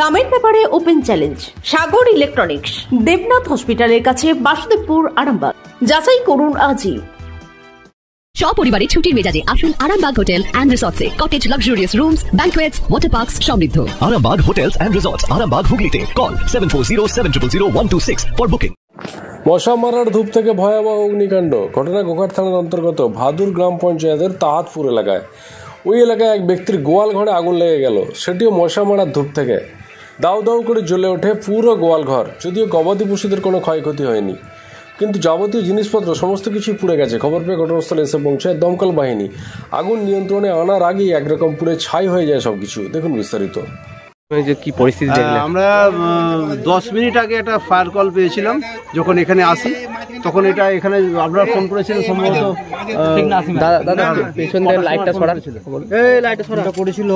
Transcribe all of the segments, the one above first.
দামের ব্যাপারে open challenge সাগর electronics, Debnath হসপিটালের কাছে, বাসুদেবপুর, আরামবাগ। যাচাই করুন আজই। সপরিবারে ছুটির মেজাজে আসুন আরামবাগ হোটেল এন্ড রিসর্টসে। Cottage, luxurious rooms, banquets, water parks সমৃদ্ধ। Arambagh hotels and resorts, Arambagh হুগলিতে। Call 7407000126 for booking. মশা মারার ধূপ থেকে ভয়াবহ অগ্নিকাণ্ড। ঘটনা গোঘাট থানার অন্তর্গত ভাদুর গ্রাম পঞ্চায়েতের তাহাতপুর এলাকায়। ওই এলাকায় এক ব্যক্তির গোয়াল ঘরে আগুন লেগে গেল, সেটিও মশা মারার ধূপ থেকে। দাউ দাউ করে জ্বলে ওঠে পুরো গোয়াল ঘর। যদিও গবাদি পশুদের কোনো ক্ষয়ক্ষতি হয়নি, কিন্তু যাবতীয় জিনিসপত্র সমস্ত কিছুই পুড়ে গেছে। খবর পেয়ে ঘটনাস্থলে এসে পৌঁছায় দমকল বাহিনী। আগুন নিয়ন্ত্রণে আনার আগেই একরকম পুড়ে ছাই হয়ে যায় সবকিছু। দেখুন বিস্তারিত। কি পরিস্থিতি দেখলেন? আমরা 10 মিনিট আগে একটা ফায়ার কল পেয়েছিলাম। যখন এখানে আসি তখন এখানে আপনারা ফোন করেছিলেন সম্ভবত। দাদা পেছন থেকে লাইটটা সরাচ্ছিল, এই লাইটটা সরাটা করেছিল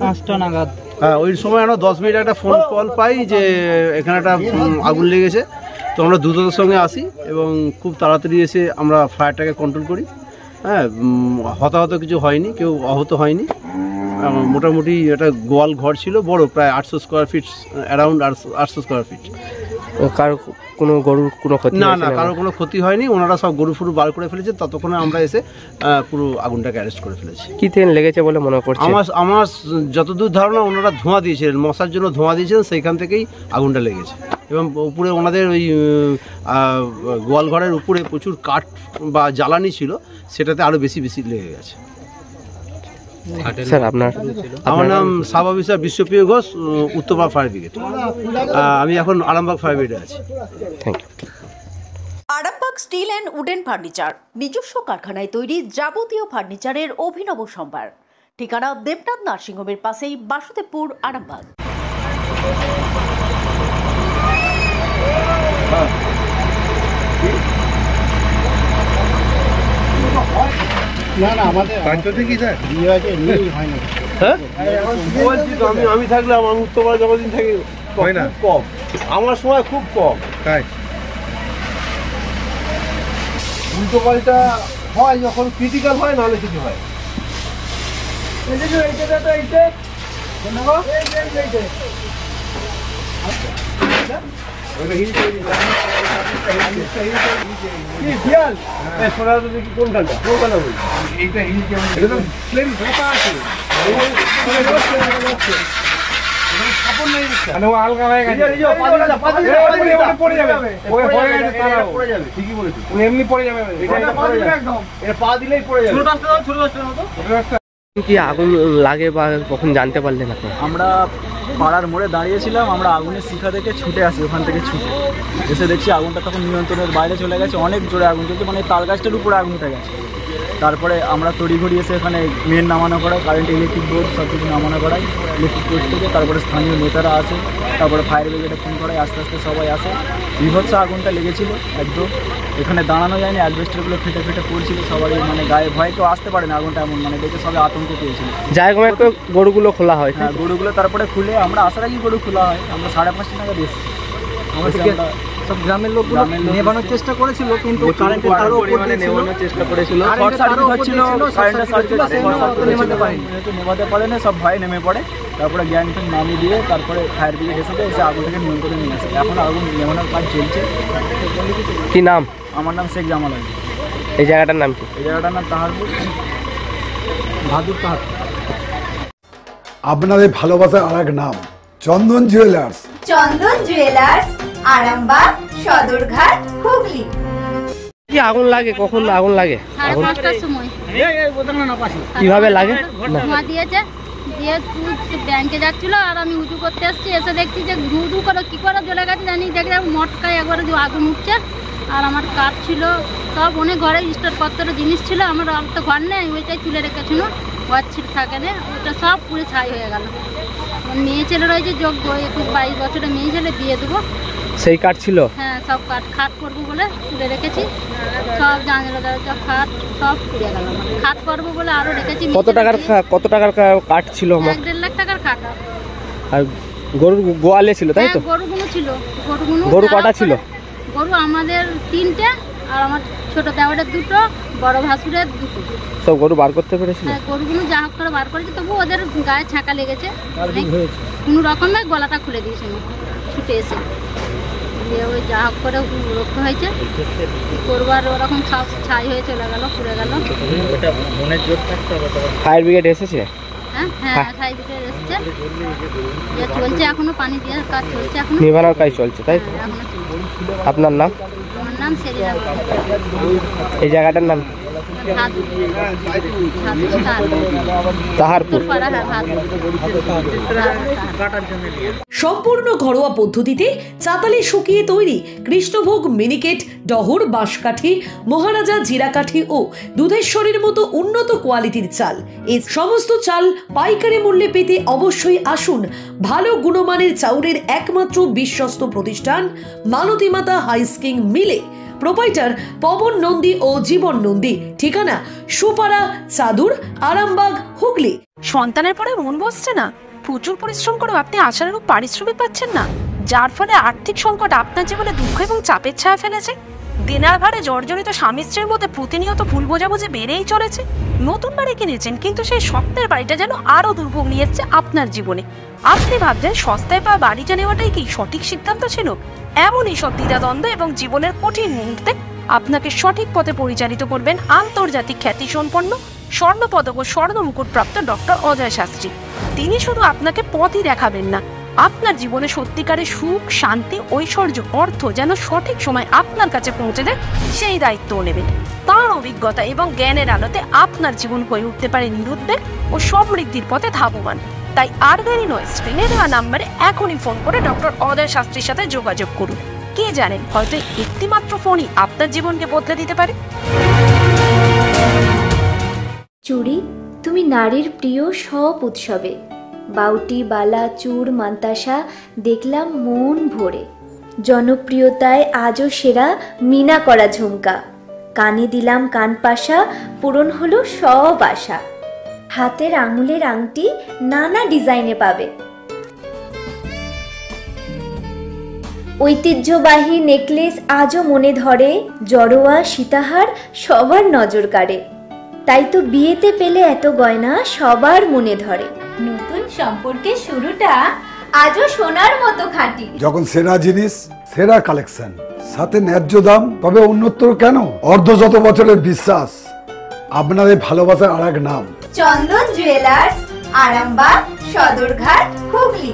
5টা নাগাদ। হ্যাঁ, ওই সময় আমরা 10 মিনিট একটা ফোন কল পাই যে এখানে একটা আগুন লেগেছে। তো আমরা দ্রুততার সঙ্গে আসি এবং খুব তাড়াতাড়ি এসে আমরা ফায়ারটাকে কন্ট্রোল করি। হ্যাঁ, হতাহত কিছু হয়নি, কেউ আহত হয়নি। মোটামুটি একটা গোয়াল ঘর ছিল, বড়, প্রায় 800 square feet, around 800 square feet. কারো কোনো গরুর কোনো ক্ষতি? না, কারো কোনো ক্ষতি হয়নি। ওনারা সব গরু ফুরু বার করে ফেলেছে। ততক্ষণে আমরা এসে পুরো আগুনটাকে অ্যারেস্ট করে ফেলেছি। কি তেল লেগেছে বলে মনে করছে? আমার যতদূর ধারণা ওনারা ধোঁয়া দিয়েছিলেন, মশার জন্য ধোঁয়া দিয়েছিলেন, সেইখান থেকেই আগুনটা লেগেছে। এবং উপরে ওনাদের ওই গোয়াল ঘরের উপরে প্রচুর কাঠ বা জ্বালানি ছিল, সেটাতে আরও বেশি লেগে গেছে। স্যার, আমার নাম sub officer Biswapriya Ghosh, Uttarpara fire brigade. আমি এখন আরামবাগ ফায়ার ব্রিগেডে আছি। Thank you. Arambagh steel and wooden furniture, নিজস্ব কারখানায় তৈরি যাবতীয় ফার্নিচারের অভিনব সম্ভার। ঠিকানা দেবনাথ নার্সিংহোমের পাশেই, বাসুদেবপুর, আরামবাগ। আমি থাকলে আমার উত্তরপাড়া যতদিন থাকি কম, আমার সময় খুব কম। তাই উল্টো পাল্টা হয় যখন ক্রিটিক্যাল হয়, নাহলে কিছু হয়। কি আগুন লাগে বা কখন জানতে পারলেন আপনি? আমরা পাড়ার মোড়ে দাঁড়িয়েছিলাম, আমরা আগুনের শিখা দেখে ছুটে আসি। ওখান থেকে ছুটে এসে দেখছি আগুনটা তখন নিয়ন্ত্রণের বাইরে চলে গেছে। অনেক জোরে আগুন চলছে, মানে তাল গাছটার উপরে আগুন উঠে গেছে। তারপরে আমরা তড়িঘড়ি এসে এখানে মেন নামানো করাই, কারেন্ট, ইলেকট্রিক বোর্ড সব কিছু নামানো করাই ইলেকট্রিক পোস্ট থেকে। তারপরে স্থানীয় নেতারা আসে, তারপরে ফায়ার ব্রিগেডে ফোন করাই, আস্তে আস্তে সবাই আসে। বিভৎস আগুনটা লেগেছিল একদম। এখানে দাঁড়ানো যায়নি, অ্যাডভেস্টারগুলো ফেটে ফেটে পড়ছিল। সবাই মানে গায়ে ভয়, কেউ আসতে পারে না। আগুনটা এমন মানে দেখে সবাই আতঙ্ক পেয়েছিল। জায়গা গরুগুলো খোলা হয়? হ্যাঁ, গরুগুলো তারপরে খুলে, আমরা আসার আগেই গরু খোলা হয়। আমরা 5:30 নাগাদ এসেছি। সব গ্রামের লোকগুলো নেভানোর চেষ্টা করেছিল, কিন্তু কারেন্টের তারও উপরে নেভানোর চেষ্টা করেছিল। শর্ট সার্কিট হচ্ছিল, কারেন্টের সার্কিট নেভাতে পারে না, সব ভয়ে নেমে পড়ে। তারপরে জ্ঞান নামিয়ে দিয়ে তারপরে ফায়ার ব্রিগেড এসে আগুনটাকে নিয়ন্ত্রণে নিয়ে আসে। এখন আগুন নেভানোর কাজ চলছে। কি নাম? আমার নাম শেখ জামাল আলী। এই জায়গাটার নাম কি? এই জায়গাটার নাম তাহারপুর, ভাদুর তাহারপুর। আপনাদের ভালোবাসার আর এক নাম চন্দন জুয়েলার্স। চন্দন জুয়েলার্স, আরামবাগ, সদরঘাট, হুগলি। কি আগুন লাগে? কখন আগুন লাগে? 5:30টার সময়। কিভাবে লাগে? ধোঁয়া দিয়েছে, দিয়ে ব্যাংকে যাচ্ছিল, আর আমি উঁচু করতে এসেছি। এসে দেখছি যে ধু করে কি করে জ্বলে গেছে জানি। দেখে মটকায় একবারে আগুন উঠছে। আর আমার কাঠ ছিল, সব অনেক ঘরে স্টোরপত্র জিনিস ছিল। আমার আর তো ঘর নেই, ওইটাই তুলে রেখেছিল। ঘর ছিট থাকে না, ওটা সব পুরো ছাই হয়ে গেল। মেয়ে ছেলে রয়েছে, যোগ্য 21-22 বছরের মেয়ে ছেলে, বিয়ে দেবো। সেই কাঠ ছিল? হ্যাঁ, সব কাঠ খাট করবো বলে তুলে রেখেছি। সব জানলা দরজা খাট সব পুড়ে গেল। খাট করবো বলে আরো রেখেছি। কত টাকার কাঠ ছিল? 1.5 লাখ টাকার খাট। আর গরুর গোয়ালে ছিল, তাই তো? গরুগুলো ছিল। গরু কটা ছিল? গরু আমাদের 3টে, আর আমার ছোট দেওয়াটা 2টো, বড় ভাসুরের দুটো। সব গরু বার করতে পেরেছিল? হ্যাঁ, গরুগুলো যা হোক করে বার করেছে, তবু ওদের গায়ে ছাঁকা লেগেছে, কোনো রকমের গলাটা খুলে দিয়েছিল ছুটে এসে, দিয়ে ওই যা হোক করে রক্ষা হয়েছে। করবার ওরকম সব ছাই হয়ে চলে গেল, পুড়ে গেল। ফায়ার ব্রিগেড এসেছে? হ্যাঁ হ্যাঁ, ছাই দিতে এসছে, চলছে এখনো, পানি দেওয়ার কাজ চলছে এখনো, নিভানোর কাজ চলছে, তাই তো? এখনো চলছে। আপনার নাম? আমার নাম সেরিনা। এই জায়গাটার নাম? তাহারপুর। সম্পূর্ণ ঘরোয়া পদ্ধতিতে চাতালে শুকিয়ে তৈরি কৃষ্ণভোগ মিনিকেট, ডহর, বাঁশকাঠি, মহারাজা জিরাকাঠি ও দুধেশ্বরীর মতো উন্নত কোয়ালিটির চাল। এই সমস্ত চাল পাইকারি মূল্যে পেতে অবশ্যই আসুন ভালো গুণমানের চাউলের একমাত্র বিশ্বস্ত প্রতিষ্ঠান মালতীমাতা হাইস্কিং মিলে। প্রোপাইটার পবন নন্দী ও জীবন নন্দী। ঠিকানা সুপারা, চাদুর, আরামবাগ, হুগলি। সন্তানের পরে মন বসছে না, প্রচুর পরিশ্রম করেও আপনি আশানুরূপ পারিশ্রমিক পাচ্ছেন না, যার ফলে আর্থিক সংকট আপনার জীবনে দুঃখ এবং চাপের ছায়া ফেলেছে। দিনার ভারে জর্জরিত স্বামী স্ত্রীর মধ্যে প্রতিনিয়ত ভুল বোঝাবুঝি বেড়েই চলেছে। নতুন বাড়ি কিনেছেন, কিন্তু সেই স্বপ্নের বাড়িটা যেন আরো দুর্ভোগ নিয়ে যাচ্ছে আপনার জীবনে। আপনি ভাবছেন সস্তায় পাওয়া বাড়িটা নেওয়াটাই কি সঠিক সিদ্ধান্ত ছিল? এমনই সব দ্বিধাদ্বন্দ্ব এবং জীবনের কঠিন মুহূর্তে আপনাকে সঠিক পথে পরিচালিত করবেন আন্তর্জাতিক খ্যাতিসম্পন্ন স্বর্ণপদক ও স্বর্ণ মুকুটপ্রাপ্ত ডক্টর অজয় শাস্ত্রী। তিনি শুধু আপনাকে পথই দেখাবেন না, আপনার জীবনে সত্যিকারের সুখ, শান্তি, ঐশ্বর্য, অর্থ যেন সঠিক সময় আপনার কাছে পৌঁছে দেয় সেই দায়িত্বও নেবেন। তার অভিজ্ঞতা এবং জ্ঞানের আলোতে আপনার জীবন হয়ে উঠতে পারে নিরুদ্বেগ ও সমৃদ্ধির পথে ধাবমান। তাই আর দেরি নয়, স্ক্রিনে দেওয়া নাম্বারে এখনই ফোন করে ডক্টর অজয় শাস্ত্রীর সাথে যোগাযোগ করুন। কে জানেন, হয়তো একটি মাত্র ফোনই আপনার জীবনকে বদলে দিতে পারে। চুড়ি, তুমি নারীর প্রিয় সব উৎসবে। বাউটি, বালা, চূড়, মান্তাসা দেখলাম মন ভরে। জনপ্রিয়তায় আজও সেরা মিনা করা ঝুমকা। কানে দিলাম কানপাশা, পূরণ হলো সব আশা। হাতের আঙুলের আংটি নানা ডিজাইনে পাবে। ঐতিহ্যবাহী নেকলেস আজও মনে ধরে। জড়োয়া, সীতাহার সবার নজর কাড়ে। তাই তো বিয়েতে পেলে এত গয়না সবার মনে ধরে। নতুন সম্পর্কের শুরুটা আজও সোনার মতো খাঁটি। যখন সেরা জিনিস, সেরা কালেকশন, সাথে ন্যায্য দাম, তবে উন্নতর কেন? অর্ধশত বছরের বিশ্বাস, আপনাদের ভালোবাসার আর এক নাম চন্দন জুয়েলার্স, আরামবাগ, সদরঘাট, হুগলি।